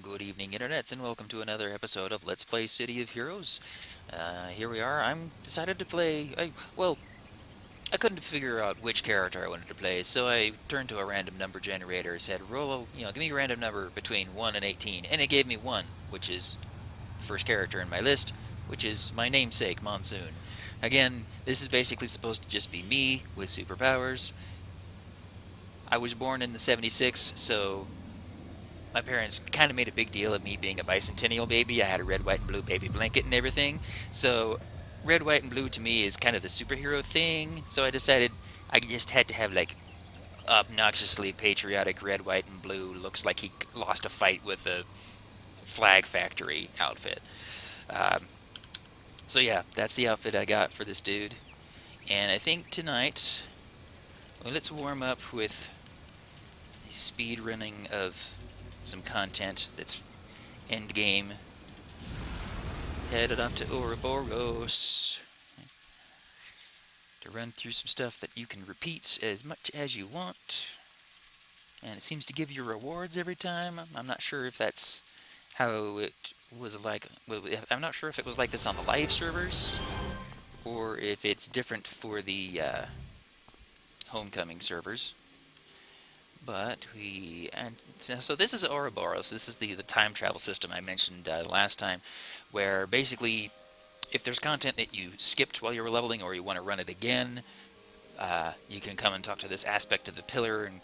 Good evening, internets, and welcome to another episode of Let's Play City of Heroes. Here we are. I'm decided to play. I couldn't figure out which character I wanted to play, so I turned to a random number generator. Said, give me a random number between 1 and 18, and it gave me 1, which is the first character in my list, which is my namesake, Monsoon. Again, this is basically supposed to just be me with superpowers. I was born in the 76, so my parents kind of made a big deal of me being a bicentennial baby. I had a red, white, and blue baby blanket and everything. So, red, white, and blue to me is kind of the superhero thing. So I decided I just had to have like obnoxiously patriotic red, white, and blue. Looks like he lost a fight with a flag factory outfit. Um, so yeah, that's the outfit I got for this dude. And I think tonight, well, let's warm up with the speed running of some content that's end game. Headed off to Ouroboros to run through some stuff that you can repeat as much as you want. And it seems to give you rewards every time. I'm not sure if that's how it was like. I'm not sure if it was like this on the live servers or if it's different for the homecoming servers. But so this is Ouroboros. This is the time travel system I mentioned last time, where basically if there's content that you skipped while you were leveling or you want to run it again, you can come and talk to this aspect of the pillar and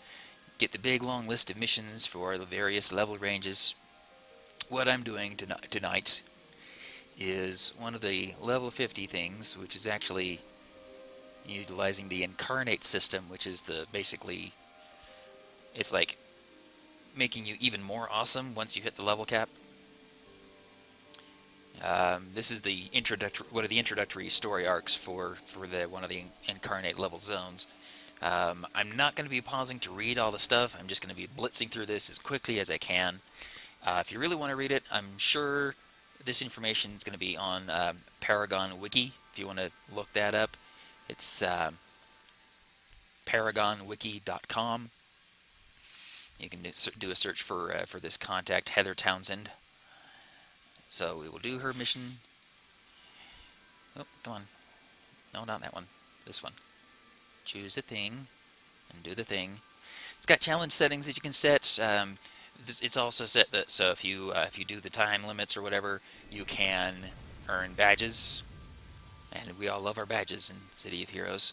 get the big long list of missions for the various level ranges. What I'm doing tonight is one of the level 50 things, which is actually utilizing the incarnate system, which is basically it's like making you even more awesome once you hit the level cap. This is one of the introductory story arcs for one of the incarnate level zones. I'm not going to be pausing to read all the stuff. I'm just going to be blitzing through this as quickly as I can. If you really want to read it, I'm sure this information is going to be on Paragon Wiki. If you want to look that up, it's paragonwiki.com. You can do a search for this contact, Heather Townsend. So we will do her mission. Oh, come on. No, not that one. This one. Choose a thing and do the thing. It's got challenge settings that you can set. It's also set that so if you do the time limits or whatever, you can earn badges, and we all love our badges in City of Heroes.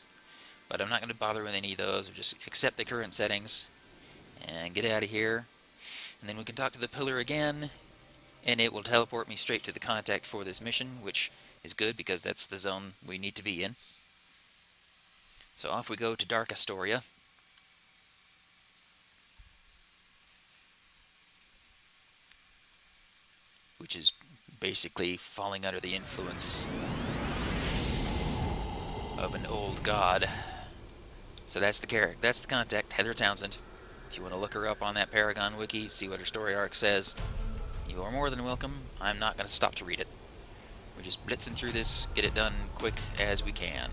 But I'm not going to bother with any of those. I'll just accept the current settings and get out of here. And then we can talk to the pillar again, and it will teleport me straight to the contact for this mission, which is good because that's the zone we need to be in. So off we go to Dark Astoria. Which is basically falling under the influence of an old god. So that's the character. That's the contact, Heather Townsend. If you want to look her up on that Paragon Wiki, see what her story arc says, you are more than welcome. I'm not going to stop to read it. We're just blitzing through this, get it done quick as we can.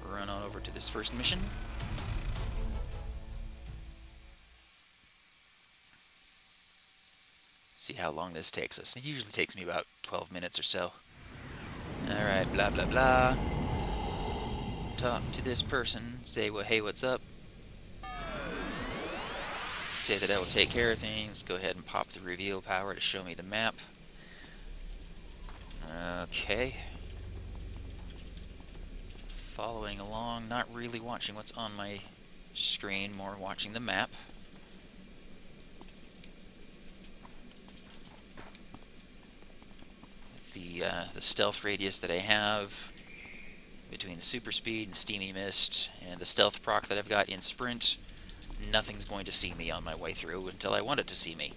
Run on over to this first mission. See how long this takes us. It usually takes me about 12 minutes or so. Alright, blah blah blah. Talk to this person, say, well, hey, what's up? Say that I will take care of things. Go ahead and pop the reveal power to show me the map. Okay. Following along, not really watching what's on my screen, more watching the map. The stealth radius that I have between super speed and steamy mist and the stealth proc that I've got in sprint, nothing's going to see me on my way through until I want it to see me.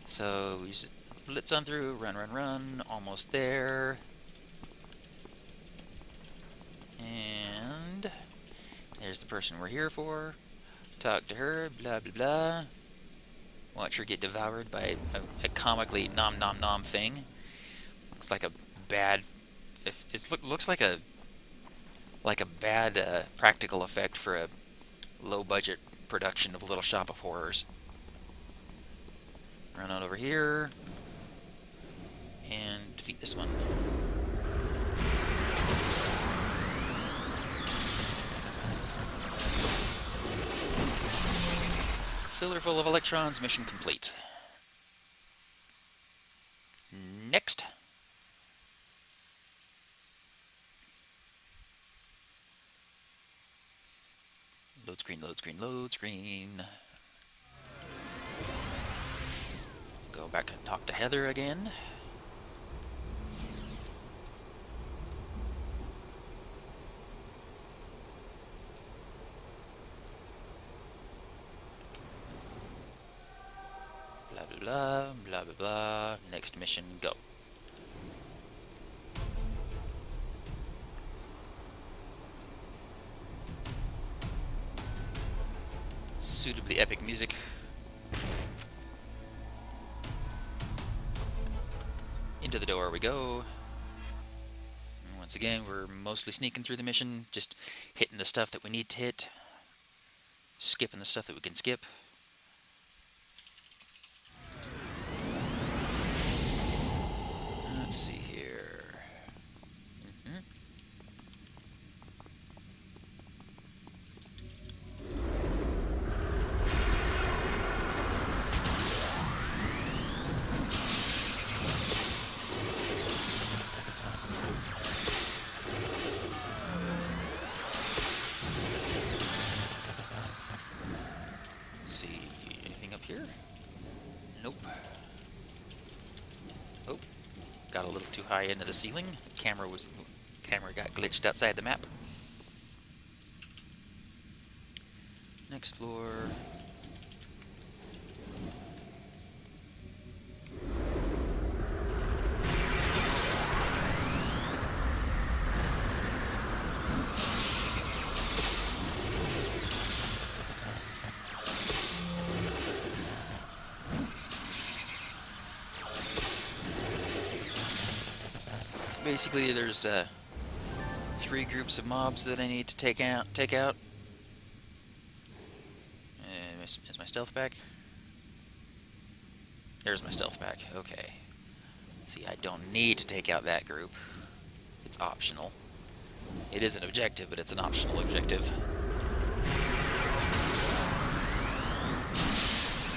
So we just blitz on through, run, run, run, almost there. And there's the person we're here for. Talk to her, blah blah blah. Watch her get devoured by a comically nom nom nom thing. Looks like a bad. Looks like a bad practical effect for a low budget production of Little Shop of Horrors. Run on over here and defeat this one. Filler full of electrons, mission complete. Next. Load screen, load screen, load screen. Go back and talk to Heather again. Blah, blah, blah, blah, blah, blah. Next mission, go. Suitably epic music. Into the door we go. And once again, we're mostly sneaking through the mission, just hitting the stuff that we need to hit, skipping the stuff that we can skip. Let's see here. Here? Nope. Oh, got a little too high into the ceiling. Camera got glitched outside the map. Next floor. Basically, there's 3 groups of mobs that I need to take out. Is my stealth back? There's my stealth back. Okay. See, I don't need to take out that group. It's optional. It is an objective, but it's an optional objective.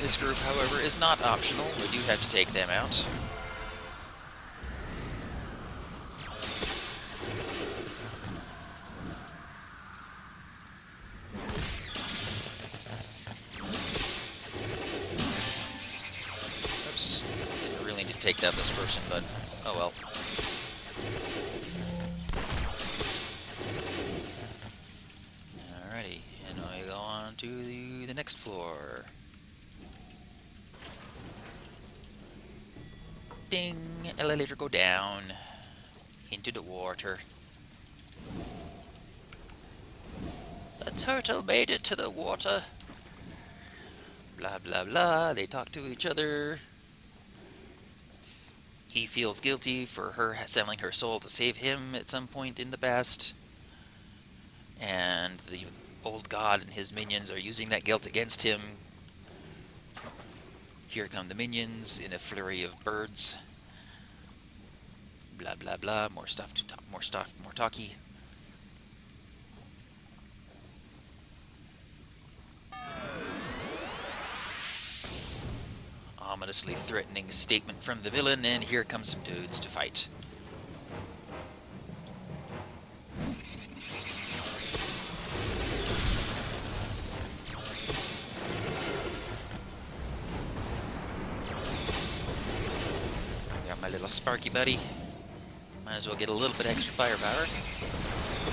This group, however, is not optional. We do have to take them out. Take down this person, but oh well. Alrighty, and we go on to the next floor. Ding! Elevator go down into the water. The turtle made it to the water. Blah blah blah. They talk to each other. He feels guilty for her selling her soul to save him at some point in the past. And the old god and his minions are using that guilt against him. Here come the minions in a flurry of birds. Blah blah blah. More stuff to talk. More talky. Ominously threatening statement from the villain, and here comes some dudes to fight. Got my little Sparky buddy. Might as well get a little bit extra firepower.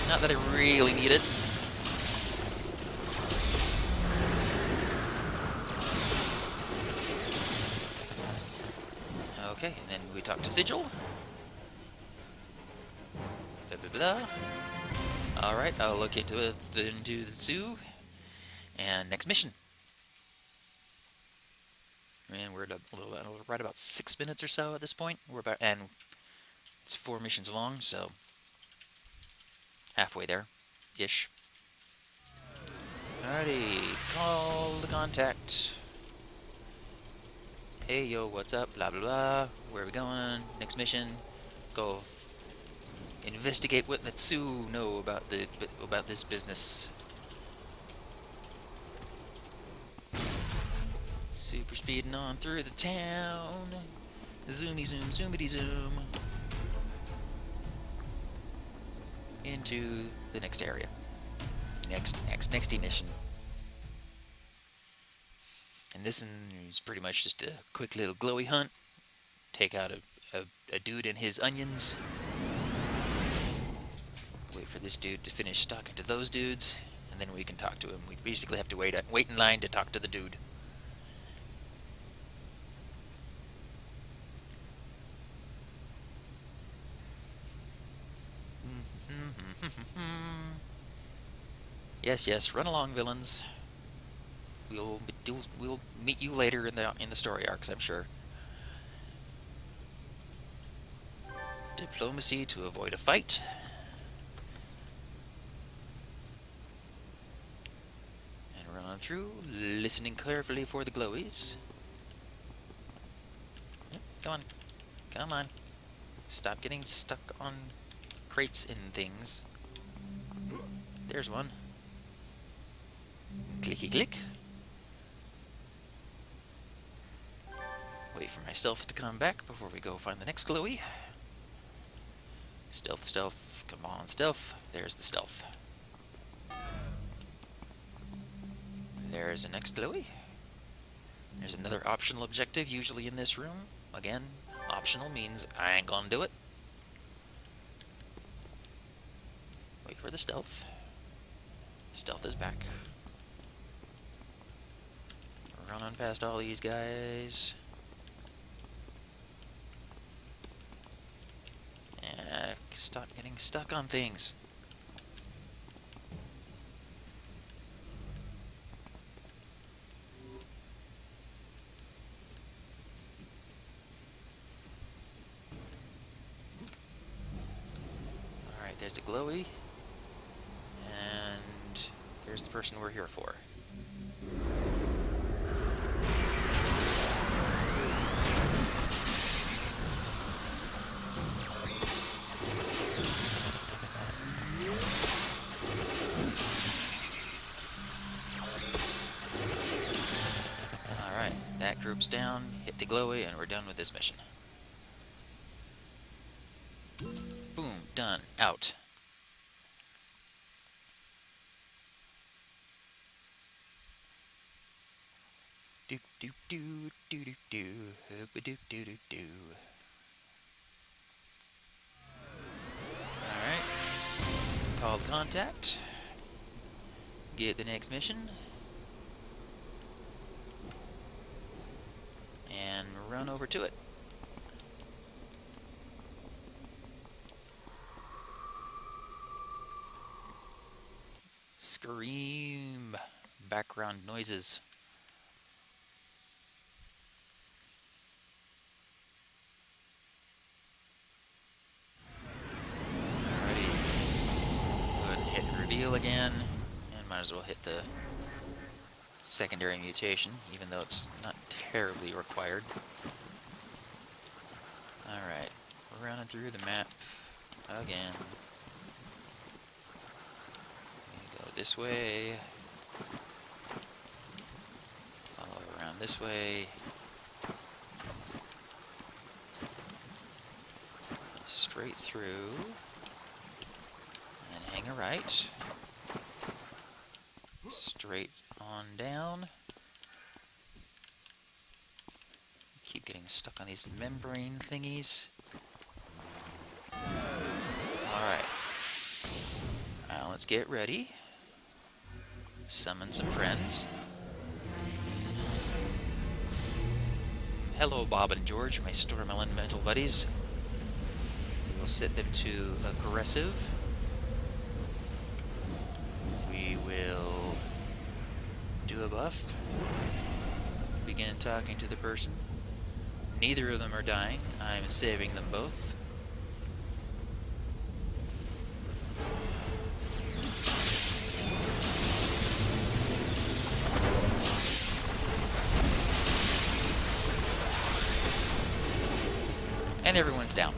Not that I really need it. Okay, and then we talk to Sigil. Blah, blah, blah. Alright, I'll look into the zoo. And next mission. And we're at right about 6 minutes or so at this point. And it's 4 missions long, so halfway there, ish. Alrighty, call the contact. Hey, yo, what's up? Blah, blah, blah. Where are we going? Next mission. Go investigate what the Sioux know about this business. Super speeding on through the town. Zoomy zoom, zoomity zoom. Into the next area. Next mission. And this is pretty much just a quick little glowy hunt. Take out a dude and his onions. Wait for this dude to finish talking to those dudes, and then we can talk to him. We basically have to wait in line to talk to the dude. Yes, run along, villains. We'll meet you later in the story arcs, I'm sure. Diplomacy to avoid a fight. And run on through, listening carefully for the glowies. Yep, come on. Stop getting stuck on crates and things. There's one. Clicky click. Wait for my stealth to come back before we go find the next glowy. Stealth, come on, stealth. There's the stealth. There's the next glowy. There's another optional objective, usually in this room. Again, optional means I ain't gonna do it. Wait for the stealth. Stealth is back. Run on past all these guys. Stop getting stuck on things. Alright, there's the glowy. And there's the person we're here for. That group's down, hit the glowy, and we're done with this mission. Boom, done, out. Do do do do do do do do do do. Alright. Call the contact. Get the next mission. And run over to it. Scream. Background noises. Alrighty. Go ahead and hit reveal again. And might as well hit the secondary mutation, even though it's not terribly required. Alright, we're running through the map again. We go this way. Follow around this way. Straight through. And hang a right. Straight on down. Keep getting stuck on these membrane thingies. Alright. Now let's get ready. Summon some friends. Hello, Bob and George, my storm elemental buddies. We will set them to aggressive. We will do a buff. Begin talking to the person. Neither of them are dying. I'm saving them both. And everyone's down.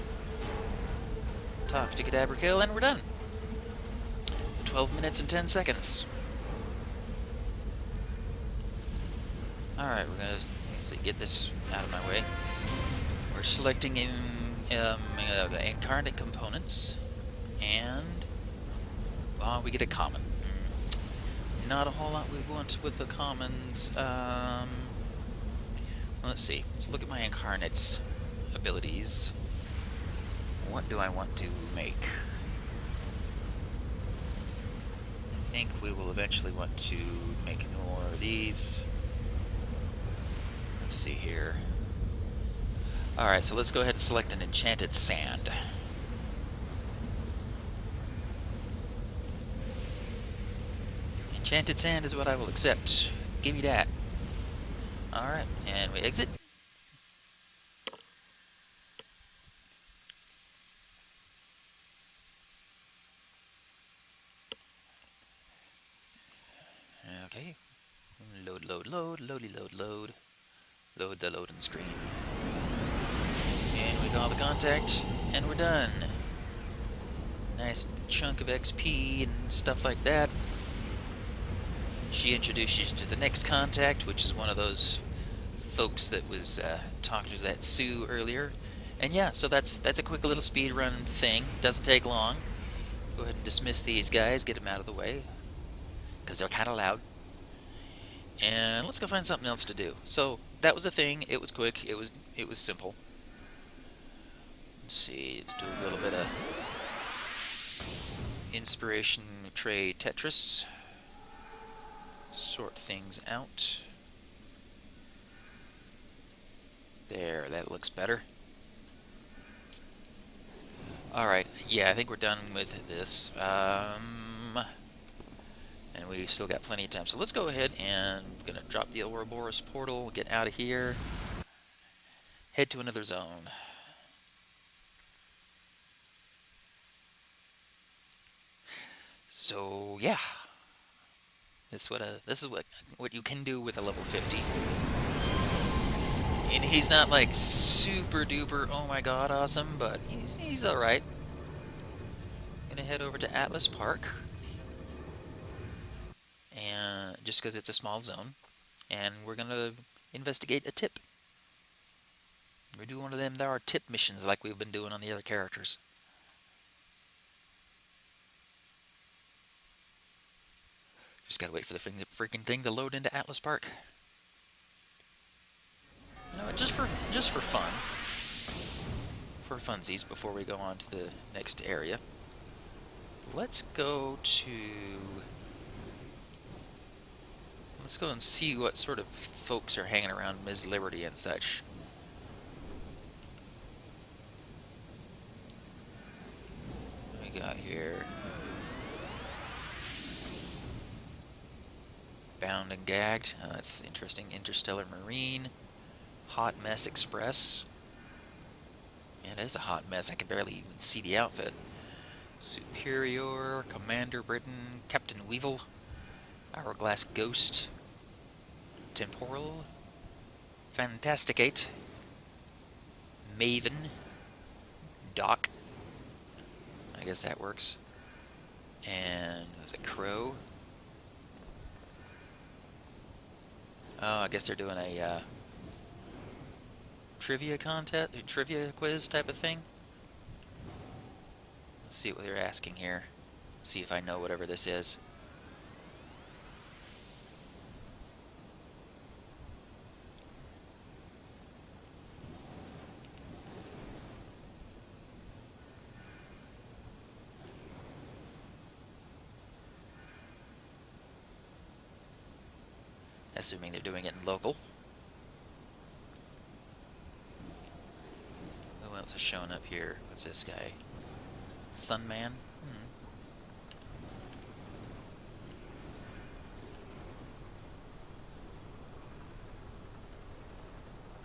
Talk to Cadaver Kill, and we're done. 12 minutes and 10 seconds. Alright, we're gonna, let's see, get this out of my way. We're selecting the incarnate components, and we get a common. Not a whole lot we want with the commons. Let's see. Let's look at my incarnate's abilities. What do I want to make? I think we will eventually want to make more of these. Let's see here. Alright, so let's go ahead and select an enchanted sand. Enchanted sand is what I will accept. Give me that. Alright, and we exit. Okay. Load, load, load, loady, load, load. Load the loading screen. And we call the contact, and we're done. Nice chunk of XP and stuff like that. She introduces you to the next contact, which is one of those folks that was talking to that Sue earlier. And yeah, so that's a quick little speed run thing. Doesn't take long. Go ahead and dismiss these guys, get them out of the way, because they're kind of loud. And let's go find something else to do. So that was a thing. It was quick. It was simple. Let's see. Let's do a little bit of inspiration trade Tetris. Sort things out. There, that looks better. Alright, yeah, I think we're done with this. And we still got plenty of time. So let's go ahead and I'm gonna drop the Ouroboros portal, get out of here, head to another zone. So yeah. This is what you can do with a level 50. And he's not like super duper oh my god awesome, but he's alright. Gonna head over to Atlas Park. And just because it's a small zone. And we're gonna investigate a tip. We're doing one of them there are tip missions like we've been doing on the other characters. Just gotta wait for the freaking thing to load into Atlas Park. You know, just for fun. For funsies before we go on to the next area. Let's go and see what sort of folks are hanging around Ms. Liberty and such. What we got here? Bound and Gagged. Oh, that's interesting. Interstellar Marine. Hot Mess Express. Man, it is a hot mess. I can barely even see the outfit. Superior, Commander Britain, Captain Weevil, Hourglass Ghost, Temporal, Fantasticate, Maven, Doc. I guess that works. And was it Crow? Oh, I guess they're doing a trivia quiz type of thing. Let's see what they're asking here. See if I know whatever this is. Assuming they're doing it in local. Who else is showing up here? What's this guy? Sunman?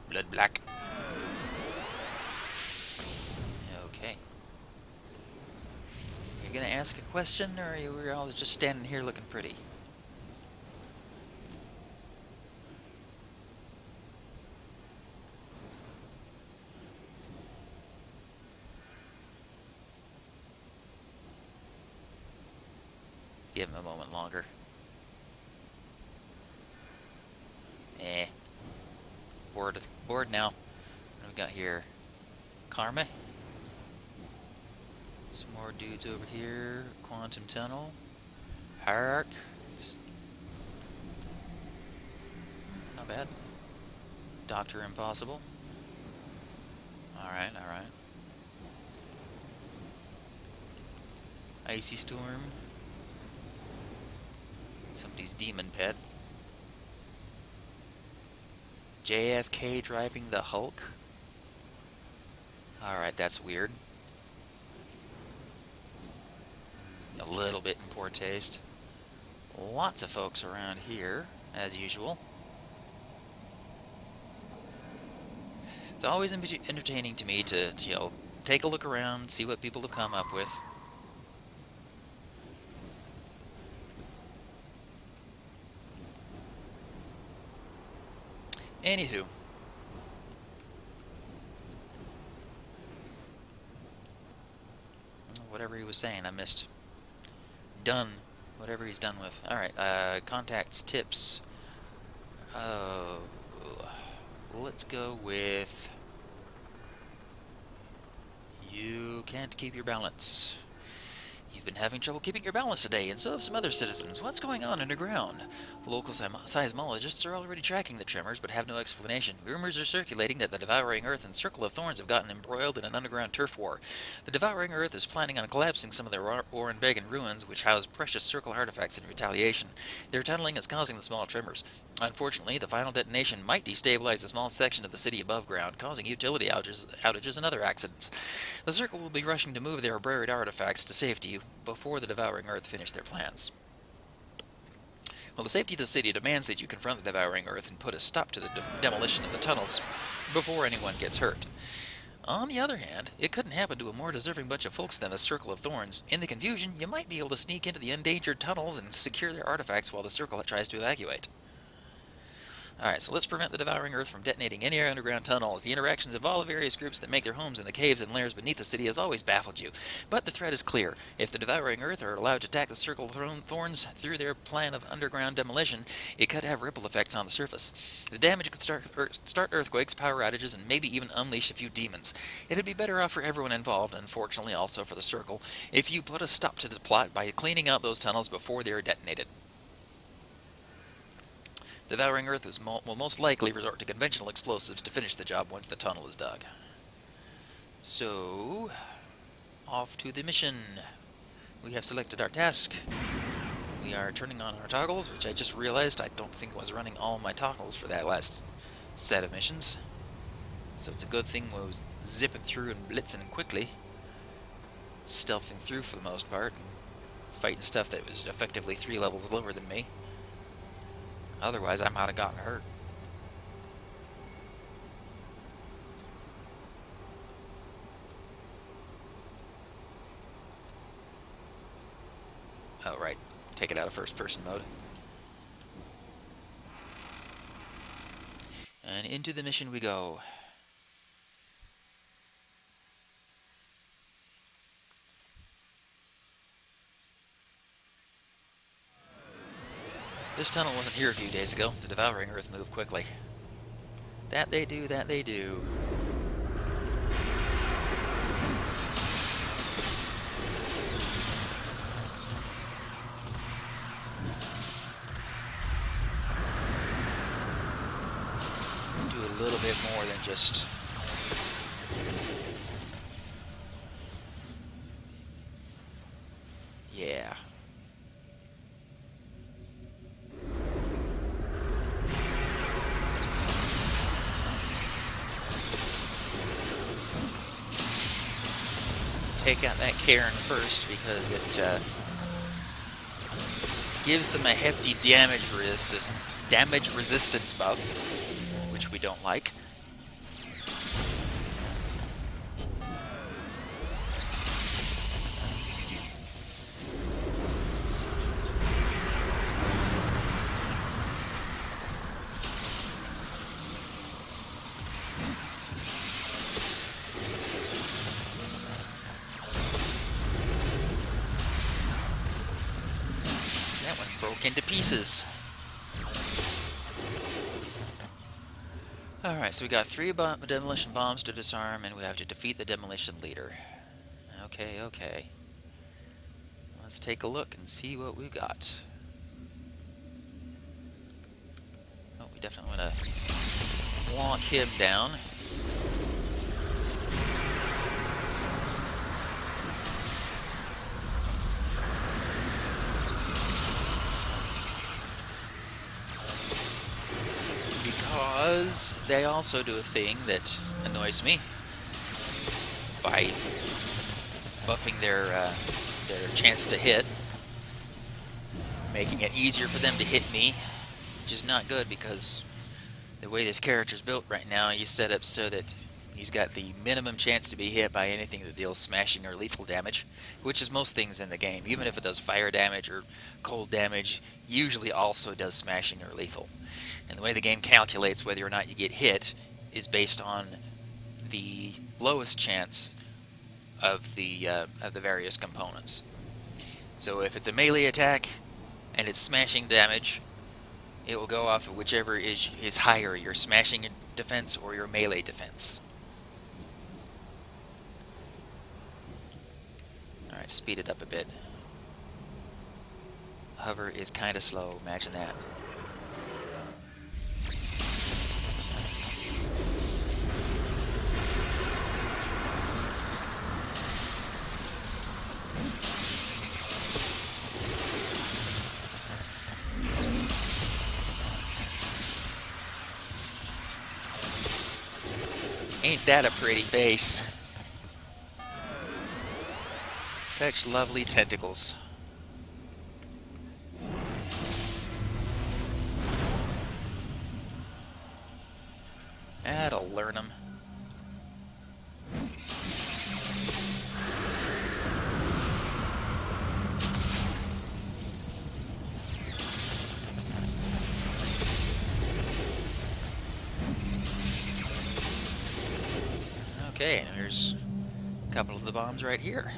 Blood Black. Okay. You're gonna ask a question, or are you all just standing here looking pretty? give him a moment longer. Eh. Bored now. What do we got here? Karma. Some more dudes over here. Quantum Tunnel. Hierarch. It's not bad. Doctor Impossible. Alright, alright. Icy Storm. Somebody's demon pet. JFK driving the Hulk. Alright, that's weird. A little bit in poor taste. Lots of folks around here, as usual. It's always entertaining to me to, you know, take a look around, see what people have come up with. Anywho. Whatever he was saying, I missed. Done. Whatever he's done with. Alright, contacts, tips. Let's go with... You can't keep your balance. You've been having trouble keeping your balance today, and so have some other citizens. What's going on underground? Local seismologists are already tracking the tremors, but have no explanation. Rumors are circulating that the Devouring Earth and Circle of Thorns have gotten embroiled in an underground turf war. The Devouring Earth is planning on collapsing some of their Ouroboros ruins, which house precious Circle artifacts in retaliation. Their tunneling is causing the small tremors. Unfortunately, the final detonation might destabilize a small section of the city above ground, causing utility outages and other accidents. The Circle will be rushing to move their buried artifacts to safety before the Devouring Earth finish their plans. Well, the safety of the city demands that you confront the Devouring Earth and put a stop to the demolition of the tunnels before anyone gets hurt. On the other hand, it couldn't happen to a more deserving bunch of folks than the Circle of Thorns. In the confusion, you might be able to sneak into the endangered tunnels and secure their artifacts while the Circle tries to evacuate. Alright, so let's prevent the Devouring Earth from detonating any underground tunnels. The interactions of all the various groups that make their homes in the caves and lairs beneath the city has always baffled you. But the threat is clear. If the Devouring Earth are allowed to attack the Circle of Thorns through their plan of underground demolition, it could have ripple effects on the surface. The damage could start earthquakes, power outages, and maybe even unleash a few demons. It'd be better off for everyone involved, unfortunately also for the Circle, if you put a stop to the plot by cleaning out those tunnels before they are detonated. The Devouring Earth will most likely resort to conventional explosives to finish the job once the tunnel is dug. So, off to the mission. We have selected our task. We are turning on our toggles, which I just realized I don't think was running all my toggles for that last set of missions. So it's a good thing we was zipping through and blitzing quickly. Stealthing through for the most part, and fighting stuff that was effectively 3 levels lower than me. Otherwise, I might have gotten hurt. Oh, right. Take it out of first-person mode. And into the mission we go. This tunnel wasn't here a few days ago. The Devouring Earth moved quickly. That they do, that they do. Do a little bit more than just... Yeah. Take out that Cairn first because it gives them a hefty damage resistance buff, which we don't like. into pieces. Alright, so we got three demolition bombs to disarm, and we have to defeat the demolition leader. Okay, okay. Let's take a look and see what we got. Oh, we definitely want to walk him down. Because they also do a thing that annoys me by buffing their chance to hit, making it easier for them to hit me, which is not good because the way this character's built right now, he's set up so that he's got the minimum chance to be hit by anything that deals smashing or lethal damage, which is most things in the game. Even if it does fire damage or cold damage, usually also does smashing or lethal. And the way the game calculates whether or not you get hit is based on the lowest chance of the various components. So if it's a melee attack and it's smashing damage, it will go off of whichever is higher, your smashing defense or your melee defense. Alright, speed it up a bit. Hover is kind of slow, imagine that. Ain't that a pretty face? Such lovely tentacles. That'll learn them. Okay, and here's a couple of the bombs right here.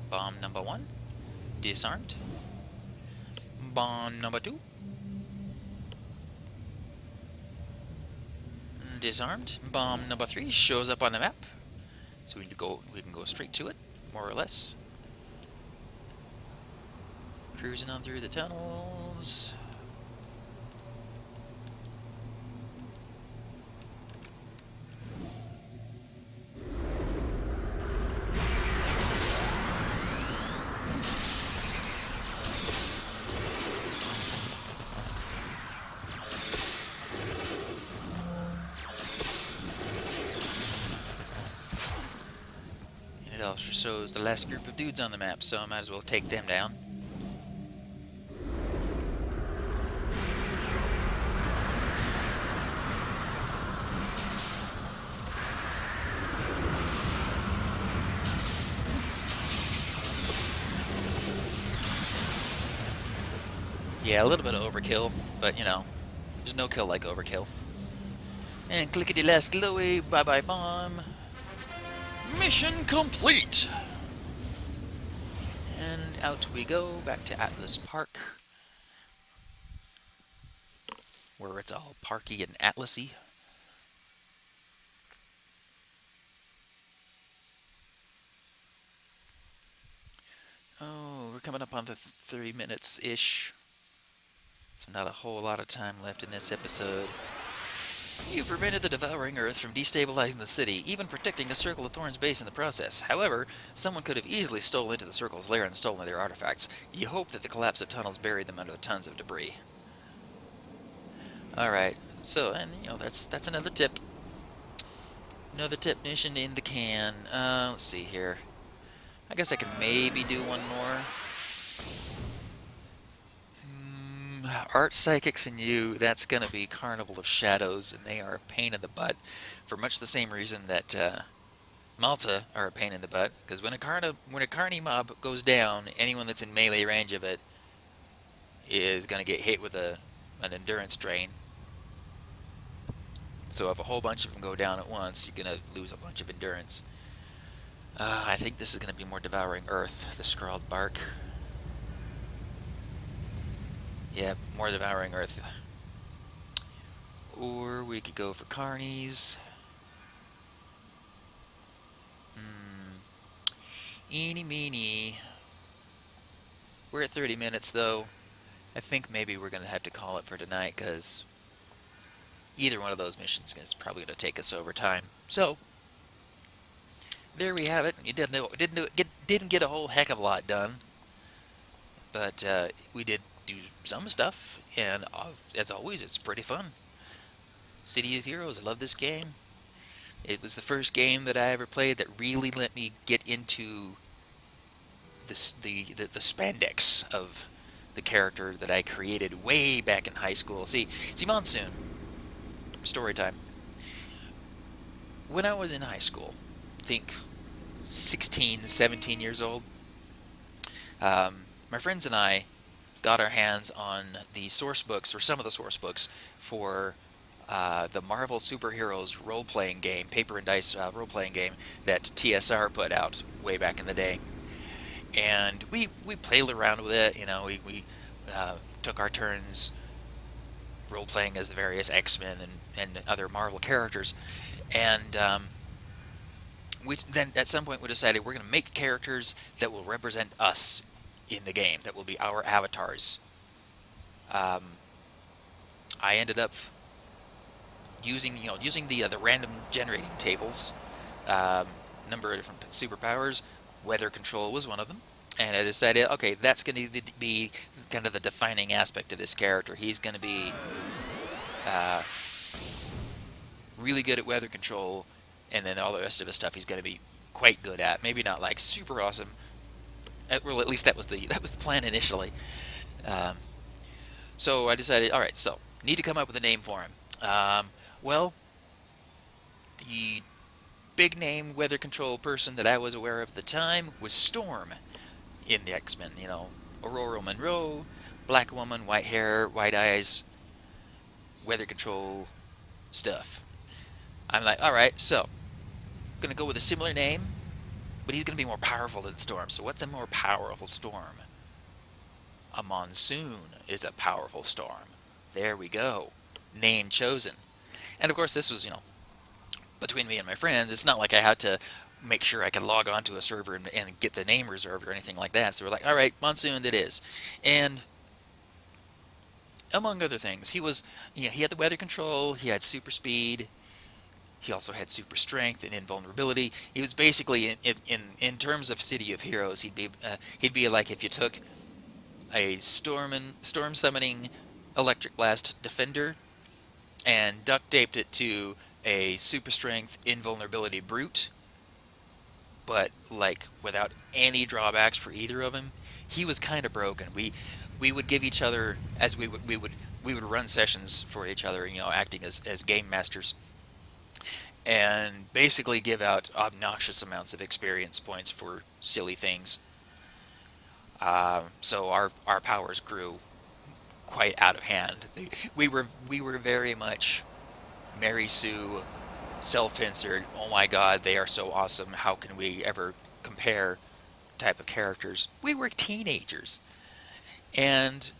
Bomb number 1, disarmed. Bomb number 2, disarmed. Bomb number 3 shows up on the map, so we can go straight to it, more or less. Cruising on through the tunnels. It also shows the last group of dudes on the map, so I might as well take them down. Yeah, a little bit of overkill, but you know, there's no kill like overkill. And clickety last glowy, bye bye bomb. Mission complete! And out we go, back to Atlas Park, where it's all parky and atlasy. Oh, we're coming up on the 30 minutes-ish, so not a whole lot of time left in this episode. You prevented the devouring Earth from destabilizing the city, even protecting a Circle of Thorns base in the process. However, someone could have easily stolen into the Circle's lair and stolen their artifacts. You hope that the collapse of tunnels buried them under tons of debris. Alright, so, and you know, that's another tip. Another tip mission in the can. Let's see here. I guess I can maybe do one more. Art Psychics and You, that's going to be Carnival of Shadows, and they are a pain in the butt for much the same reason that Malta are a pain in the butt, because when a Carny mob goes down, anyone that's in melee range of it is going to get hit with an endurance drain. So if a whole bunch of them go down at once, you're going to lose a bunch of endurance. I think this is going to be more Devouring Earth, the Scrawled Bark. Yeah, more devouring Earth. Or we could go for carnies. Hmm. Eeny meeny. We're at 30 minutes though. I think maybe we're gonna have to call it for tonight because either one of those missions is probably gonna take us over time. So there we have it. You didn't get a whole heck of a lot done, but we did do some stuff, and as always, it's pretty fun. City of Heroes. I love this game. It was the first game that I ever played that really let me get into the spandex of the character that I created way back in high school. See, Monsoon. Story time. When I was in high school, think 16, 17 years old, my friends and I got our hands on the source books, or some of the source books, for the Marvel Superheroes role-playing game, paper and dice role-playing game that TSR put out way back in the day. And we played around with it. We took our turns role-playing as the various X-Men and other Marvel characters. And we then at some point we decided we're going to make characters that will represent us in the game, that will be our avatars. Um, I ended up using the random generating tables, um, number of different superpowers. Weather control was one of them, and I decided, okay, that's going to be kind of the defining aspect of this character. He's going to be uh, really good at weather control, and then all the rest of his stuff he's going to be quite good at. Maybe not like super awesome. Well, at least that was the plan initially. Um, so I decided, all right, so need to come up with a name for him. Well, the big name weather control person that I was aware of at the time was Storm in the X-Men. Aurora Monroe, black woman, white hair, white eyes, weather control stuff. I'm like, all right, so I'm gonna go with a similar name, but he's gonna be more powerful than Storm. So what's a more powerful storm? A monsoon is a powerful storm. There we go. Name chosen. And of course, this was, between me and my friends. It's not like I had to make sure I could log on to a server and get the name reserved or anything like that. So we're like, all right, Monsoon it is. And among other things, he had the weather control, he had super speed, he also had super strength and invulnerability. He was basically, in terms of City of Heroes, he'd be like if you took a storm summoning electric blast defender and duct taped it to a super strength invulnerability brute, but like without any drawbacks for either of them. He was kind of broken. We would give each other, as we would run sessions for each other, acting as game masters, and basically give out obnoxious amounts of experience points for silly things. So our powers grew quite out of hand. We were very much Mary Sue, self-censored. Oh my God, they are so awesome. How can we ever compare? Type of characters. We were teenagers, and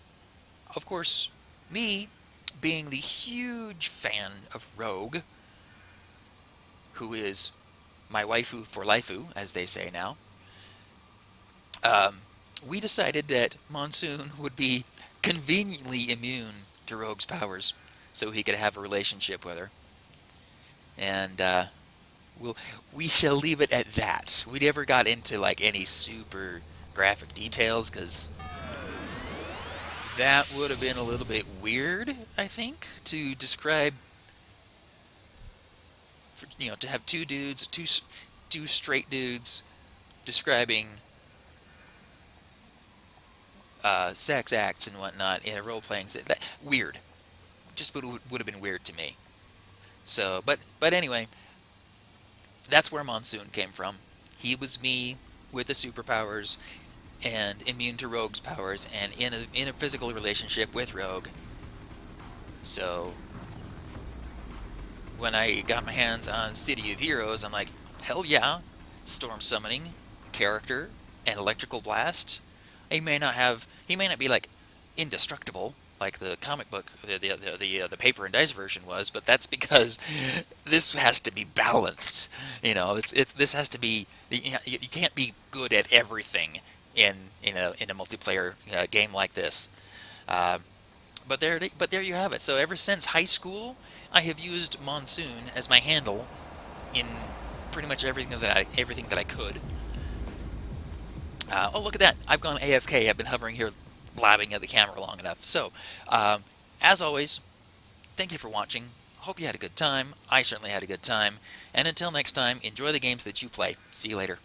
of course, me being the huge fan of Rogue, who is my waifu for laifu, as they say now. Um, we decided that Monsoon would be conveniently immune to Rogue's powers, so he could have a relationship with her. And we'll, we shall leave it at that. We never got into like any super graphic details because that would have been a little bit weird, I think, to describe. To have two dudes, two straight dudes describing sex acts and whatnot in a role playing set. That weird. Just would have been weird to me. So, but anyway, that's where Monsoon came from. He was me with the superpowers and immune to Rogue's powers and in a physical relationship with Rogue. So when I got my hands on City of Heroes, I'm like, hell yeah, storm summoning character and electrical blast. He may not be like indestructible like the comic book, the paper and dice version was, but that's because this has to be balanced. It's this has to be you can't be good at everything in a multiplayer game like this. Uh, but there you have it. So ever since high school, I have used Monsoon as my handle in pretty much everything that I could. Oh, look at that! I've gone AFK. I've been hovering here, blabbing at the camera long enough. So, um, as always, thank you for watching. Hope you had a good time. I certainly had a good time. And until next time, enjoy the games that you play. See you later.